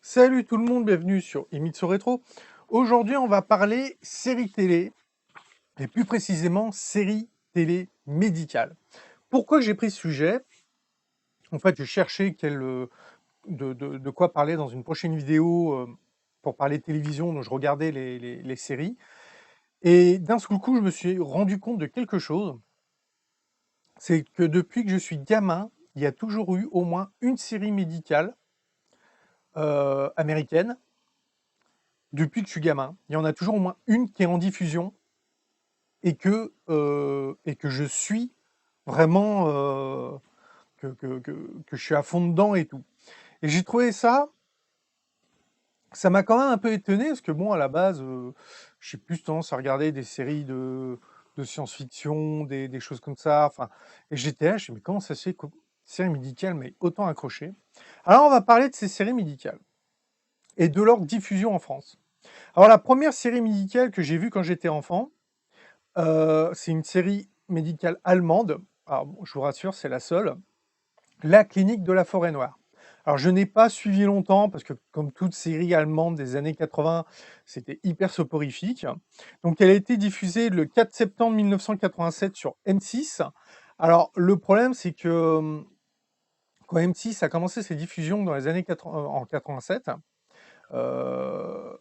Salut tout le monde, bienvenue sur Imitsu Rétro. Aujourd'hui, on va parler séries télé, et plus précisément séries télé médicales. Pourquoi j'ai pris ce sujet? En fait, je cherchais de quoi parler dans une prochaine vidéo pour parler télévision, donc je regardais les séries. Et d'un seul coup, je me suis rendu compte de quelque chose, c'est que depuis que je suis gamin, il y a toujours eu au moins une série médicale américaine. Depuis que je suis gamin, il y en a toujours au moins une qui est en diffusion et que je suis vraiment, que je suis à fond dedans et tout. Et j'ai trouvé ça m'a quand même un peu étonné, parce que bon, à la base, j'ai plus tendance à regarder des séries de science-fiction, des choses comme ça. Enfin, et j'étais là, je me dis, mais comment ça se fait que série médicale mais autant accroché? Alors, on va parler de ces séries médicales et de leur diffusion en France. Alors, la première série médicale que j'ai vue quand j'étais enfant, c'est une série médicale allemande. Alors, bon, je vous rassure, c'est la seule. La clinique de la forêt noire. Alors, je n'ai pas suivi longtemps parce que, comme toute série allemande des années 80, c'était hyper soporifique. Donc, elle a été diffusée le 4 septembre 1987 sur M6. Alors, le problème, c'est que quand M6 a commencé ses diffusions dans les années 80, en 87, euh,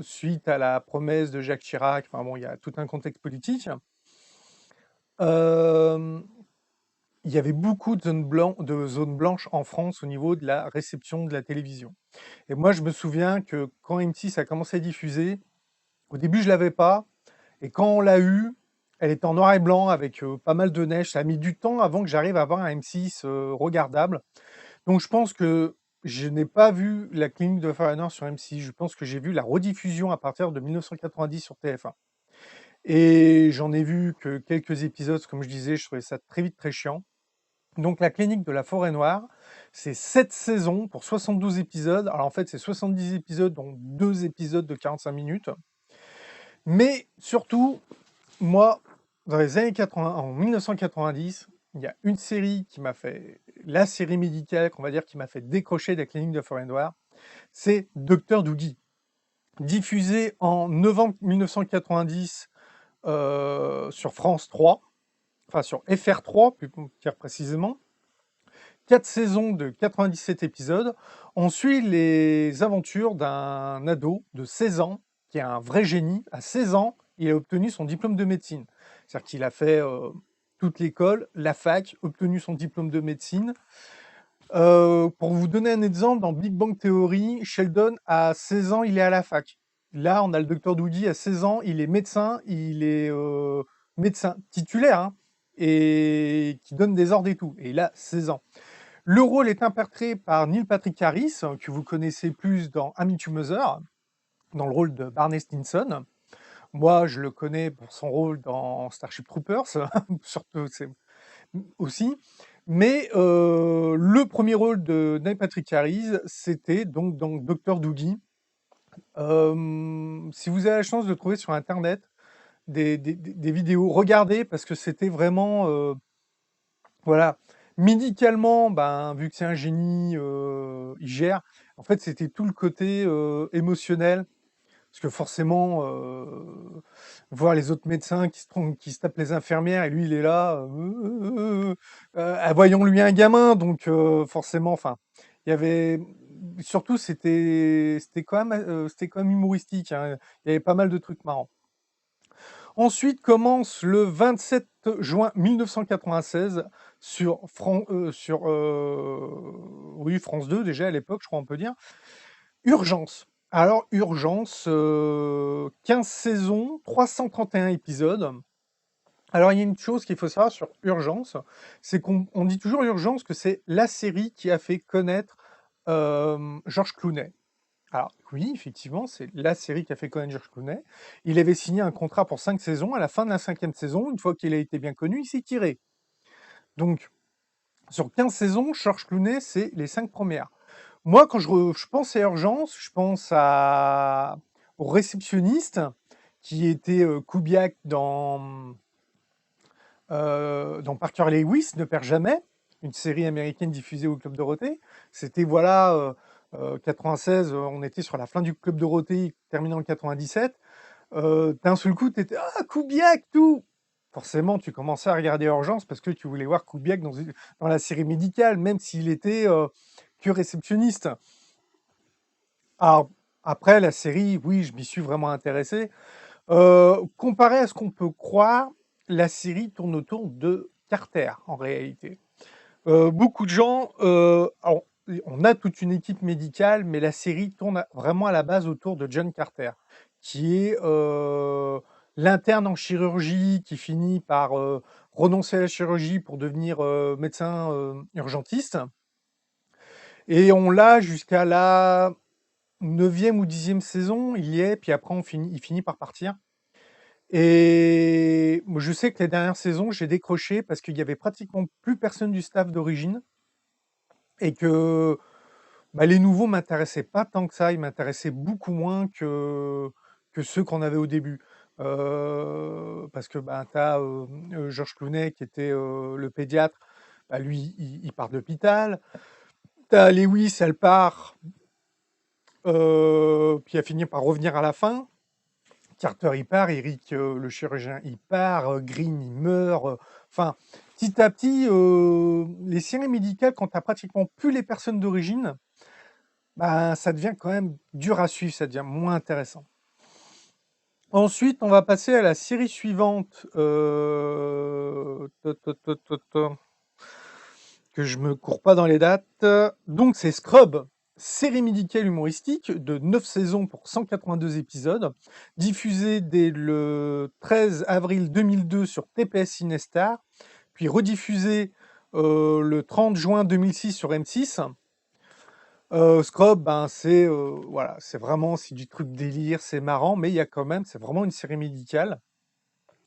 suite à la promesse de Jacques Chirac, enfin bon, il y a tout un contexte politique. Euh, il y avait beaucoup de zones blanches en France au niveau de la réception de la télévision. Et moi, je me souviens que quand M6 a commencé à diffuser, au début, je l'avais pas. Et quand on l'a eu, elle était en noir et blanc avec pas mal de neige. Ça a mis du temps avant que j'arrive à avoir un M6 regardable. Donc, je pense que je n'ai pas vu la clinique de Fahrenheit sur M6. Je pense que j'ai vu la rediffusion à partir de 1990 sur TF1. Et j'en ai vu que quelques épisodes, comme je disais, je trouvais ça très vite très chiant. Donc la clinique de la forêt noire, c'est 7 saisons pour 72 épisodes. Alors en fait, c'est 70 épisodes, dont 2 épisodes de 45 minutes. Mais surtout, moi, dans les années 80, en 1990, il y a une série qui m'a fait, la série médicale, qu'on va dire, qui m'a fait décrocher de la clinique de la forêt noire, c'est Docteur Doogie. Diffusé en novembre 1990 sur France 3, enfin sur FR3, plus précisément. 4 saisons de 97 épisodes. On suit les aventures d'un ado de 16 ans qui est un vrai génie. À 16 ans, il a obtenu son diplôme de médecine. C'est-à-dire qu'il a fait toute l'école, la fac, obtenu son diplôme de médecine. Pour vous donner un exemple, dans Big Bang Theory, Sheldon, à 16 ans, il est à la fac. Là, on a le docteur Doogie, à 16 ans, il est médecin, il est médecin titulaire, hein, et qui donne des ordres et tout. Et il a 16 ans. Le rôle est interprété par Neil Patrick Harris, que vous connaissez plus dans Amy to Mother, dans le rôle de Barney Stinson. Moi, je le connais pour son rôle dans Starship Troopers, surtout aussi. Mais le premier rôle de Neil Patrick Harris, c'était donc dans Dr. Doogie. Si vous avez la chance de trouver sur Internet des vidéos, regardez, parce que c'était vraiment... voilà. Médicalement, ben, vu que c'est un génie, il gère. En fait, c'était tout le côté émotionnel, parce que forcément, voir les autres médecins qui se tapent les infirmières, et lui, il est là, voyons-lui un gamin, donc forcément, enfin, il y avait... Surtout, c'était quand même humoristique, hein. Il y avait pas mal de trucs marrants. Ensuite commence le 27 juin 1996 oui, France 2 déjà à l'époque, je crois on peut dire, Urgence. Alors Urgence, 15 saisons, 331 épisodes. Alors il y a une chose qu'il faut savoir sur Urgence, c'est qu'on dit toujours Urgence que c'est la série qui a fait connaître Georges Clooney. Alors oui, effectivement, c'est la série qui a fait connaître George Clooney. Il avait signé un contrat pour 5 saisons. À la fin de la 5e saison, une fois qu'il a été bien connu, il s'est tiré. Donc, sur 15 saisons, George Clooney, c'est les 5 premières. Moi, quand je pense à Urgence, je pense au réceptionniste qui était Kubiak dans Parker Lewis, ne perd jamais, une série américaine diffusée au Club Dorothée. C'était, voilà, 96, on était sur la fin du Club Dorothée, terminant en 97. D'un seul coup, tu étais ah, Kubiak, tout. Forcément, tu commençais à regarder Urgence parce que tu voulais voir Kubiak dans la série médicale, même s'il était que réceptionniste. Alors, après, la série, oui, je m'y suis vraiment intéressé. Comparé à ce qu'on peut croire, la série tourne autour de Carter, en réalité. Beaucoup de gens, alors, on a toute une équipe médicale, mais la série tourne vraiment à la base autour de John Carter, qui est l'interne en chirurgie qui finit par renoncer à la chirurgie pour devenir médecin urgentiste. Et on l'a jusqu'à la 9e ou 10e saison, il y est, puis après il finit par partir. Et moi, je sais que les dernières saisons, j'ai décroché parce qu'il y avait pratiquement plus personne du staff d'origine et que bah, les nouveaux m'intéressaient pas tant que ça, ils m'intéressaient beaucoup moins que ceux qu'on avait au début. Parce que bah, tu as Georges Clooney qui était le pédiatre, bah, lui, il part de l'hôpital. Tu as Lewis, elle part, puis elle finit par revenir à la fin. Carter, il part, Eric, le chirurgien, il part, Green, il meurt. Enfin, petit à petit, les séries médicales, quand tu n'as pratiquement plus les personnes d'origine, bah, ça devient quand même dur à suivre, ça devient moins intéressant. Ensuite, on va passer à la série suivante, que je me cours pas dans les dates. Donc, c'est Scrub, série médicale humoristique de 9 saisons pour 182 épisodes, diffusée dès le 13 avril 2002 sur TPS Cinestar, puis rediffusée le 30 juin 2006 sur M6. Scrub, ben, c'est voilà, c'est du truc délire, c'est marrant, mais il y a quand même, c'est vraiment une série médicale.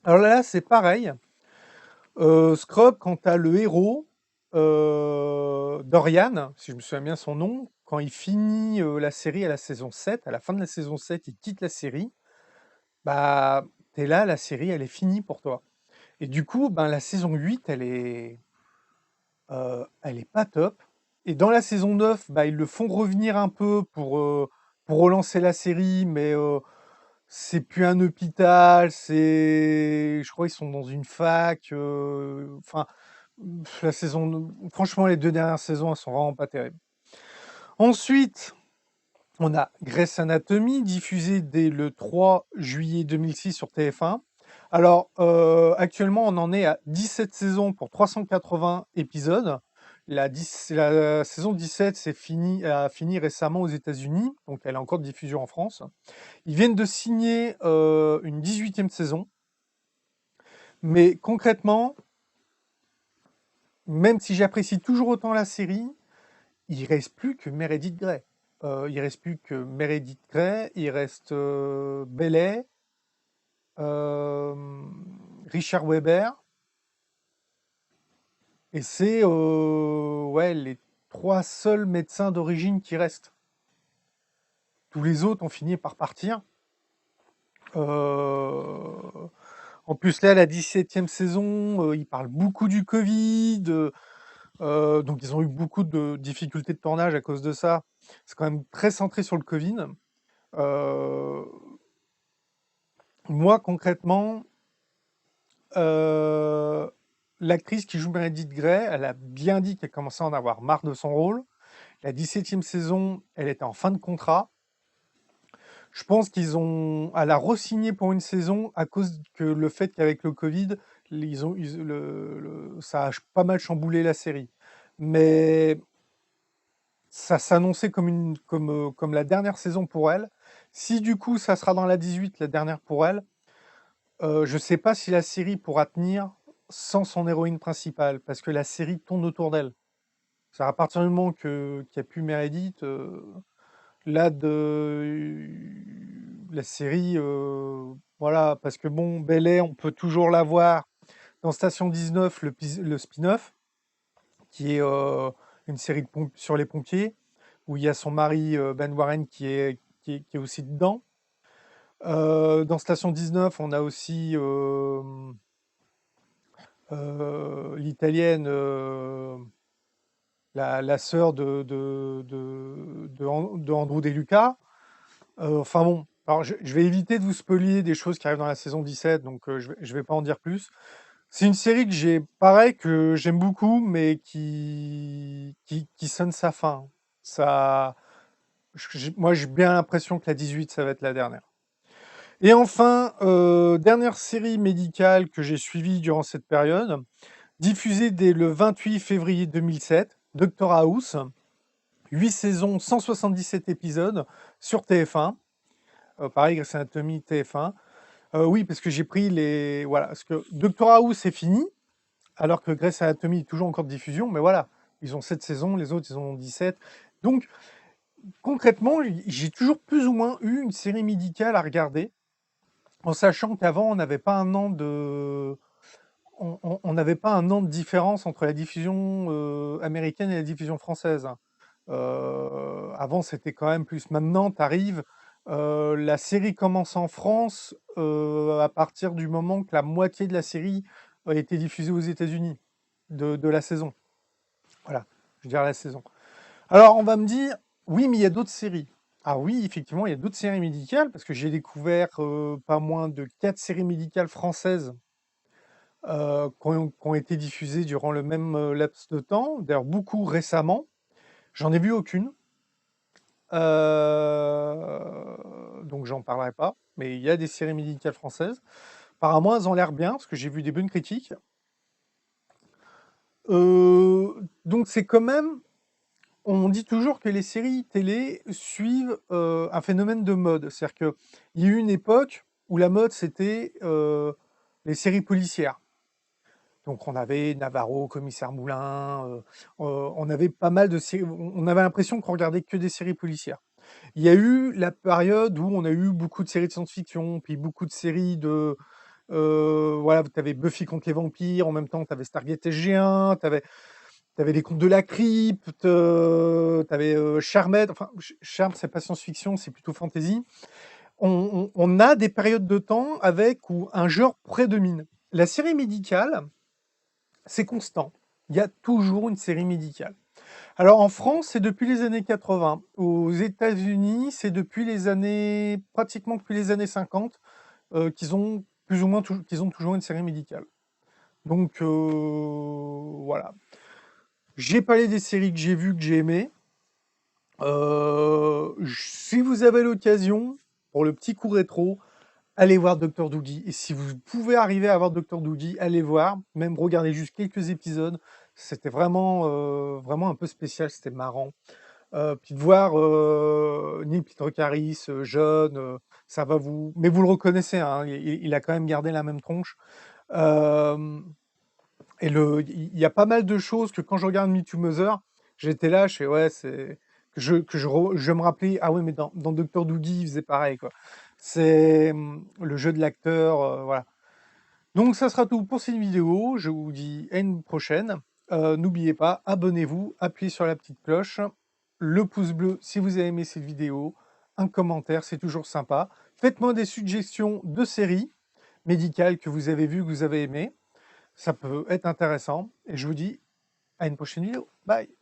Alors là, c'est pareil. Scrub, quand tu as le héros, Dorian, si je me souviens bien son nom, quand il finit la série à la saison 7, à la fin de la saison 7, il quitte la série, bah, t'es là, la série, elle est finie pour toi. Et du coup, ben, la saison 8, elle est pas top. Et dans la saison 9, bah, ils le font revenir un peu pour relancer la série, mais c'est plus un hôpital, je crois qu'ils sont dans une fac. Enfin, la franchement, les 2 dernières saisons, elles sont vraiment pas terribles. Ensuite, on a Grey's Anatomy, diffusé dès le 3 juillet 2006 sur TF1. Alors, actuellement, on en est à 17 saisons pour 380 épisodes. La saison 17 a fini récemment aux États-Unis, donc elle est encore de diffusion en France. Ils viennent de signer une 18e saison, mais concrètement, même si j'apprécie toujours autant la série, il reste plus que Meredith Grey. Il reste plus que Meredith Grey, il reste Bailey, euh, Richard Weber, et c'est ouais, les 3 seuls médecins d'origine qui restent. Tous les autres ont fini par partir. Euh, En plus, là, la 17e saison, ils parlent beaucoup du Covid. Donc, ils ont eu beaucoup de difficultés de tournage à cause de ça. C'est quand même très centré sur le Covid. Euh, Moi, concrètement, euh, l'actrice qui joue Meredith Grey, elle a bien dit qu'elle commençait à en avoir marre de son rôle. La 17e saison, elle était en fin de contrat. Je pense elle a re-signé pour une saison à cause que le fait qu'avec le Covid, ça a pas mal chamboulé la série. Mais ça s'annonçait comme la dernière saison pour elle. Si du coup ça sera dans la 18, la dernière pour elle, je sais pas si la série pourra tenir sans son héroïne principale, parce que la série tourne autour d'elle. C'est à partir du moment qu'il n'y a plus Meredith, là, la série, voilà, parce que bon, Bel on peut toujours la voir dans Station 19, le spin-off, qui est une série sur les pompiers, où il y a son mari Ben Warren qui est aussi dedans. Dans Station 19, on a aussi l'italienne, la sœur de Andrew DeLuca. Enfin bon, alors je vais éviter de vous spoiler des choses qui arrivent dans la saison 17, donc je vais pas en dire plus. C'est une série que pareil, que j'aime beaucoup, mais qui sonne sa fin. Ça, moi, j'ai bien l'impression que la 18, ça va être la dernière. Et enfin, dernière série médicale que j'ai suivie durant cette période, diffusée dès le 28 février 2007, Doctor House, 8 saisons, 177 épisodes sur TF1. Pareil, Grey's Anatomy, TF1. Oui, parce que j'ai pris les... Voilà, parce que Doctor House est fini, alors que Grey's Anatomy est toujours encore de diffusion, mais voilà, ils ont 7 saisons, les autres, ils en ont 17. Donc, concrètement, j'ai toujours plus ou moins eu une série médicale à regarder, en sachant qu'avant, on n'avait pas un an de... On n'avait pas un an de différence entre la diffusion américaine et la diffusion française. Avant, c'était quand même plus. Maintenant, tu arrives, la série commence en France à partir du moment que la moitié de la série a été diffusée aux États-Unis de la saison. Voilà, je veux dire la saison. Alors, on va me dire, oui, mais il y a d'autres séries. Ah oui, effectivement, il y a d'autres séries médicales, parce que j'ai découvert pas moins de 4 séries médicales françaises qui ont été diffusées durant le même laps de temps, d'ailleurs beaucoup récemment. J'en ai vu aucune, donc j'en parlerai pas, mais il y a des séries médicales françaises. Apparemment, elles ont l'air bien, parce que j'ai vu des bonnes critiques. Donc c'est quand même... On dit toujours que les séries télé suivent un phénomène de mode. C'est-à-dire qu'il y a eu une époque où la mode, c'était les séries policières. Donc on avait Navarro, Commissaire Moulin, on avait pas mal de séries, on avait l'impression qu'on regardait que des séries policières. Il y a eu la période où on a eu beaucoup de séries de science-fiction, puis beaucoup de séries de... voilà, tu avais Buffy contre les vampires, en même temps tu avais Stargate SG1, tu avais les contes de la crypte, tu avais Charmed, enfin Charmed c'est pas science-fiction, c'est plutôt fantasy. On a des périodes de temps avec où un genre prédomine. La série médicale, c'est constant. Il y a toujours une série médicale. Alors en France, c'est depuis les années 80. Aux États-Unis, c'est depuis les années, pratiquement depuis les années 50, qu'ils ont plus ou moins qu'ils ont toujours une série médicale. Donc voilà. J'ai parlé des séries que j'ai vues, que j'ai aimées. Si vous avez l'occasion, pour le petit coup rétro, allez voir Dr. Doogie. Et si vous pouvez arriver à voir Dr. Doogie, allez voir. Même regarder juste quelques épisodes. C'était vraiment un peu spécial, c'était marrant. Puis de voir Neil Patrick Harris, jeune, ça va vous... Mais vous le reconnaissez, hein, il a quand même gardé la même tronche. Et il y a pas mal de choses que quand je regarde Me Too Mother, j'étais là, je fais ouais, c'est... je me rappelais, ah oui, mais dans Dr. Doogie, il faisait pareil, quoi. C'est le jeu de l'acteur, voilà. Donc ça sera tout pour cette vidéo, je vous dis à une prochaine. N'oubliez pas, abonnez-vous, appuyez sur la petite cloche, le pouce bleu si vous avez aimé cette vidéo, un commentaire, c'est toujours sympa. Faites-moi des suggestions de séries médicales que vous avez vues, que vous avez aimées. Ça peut être intéressant. Et je vous dis à une prochaine vidéo. Bye!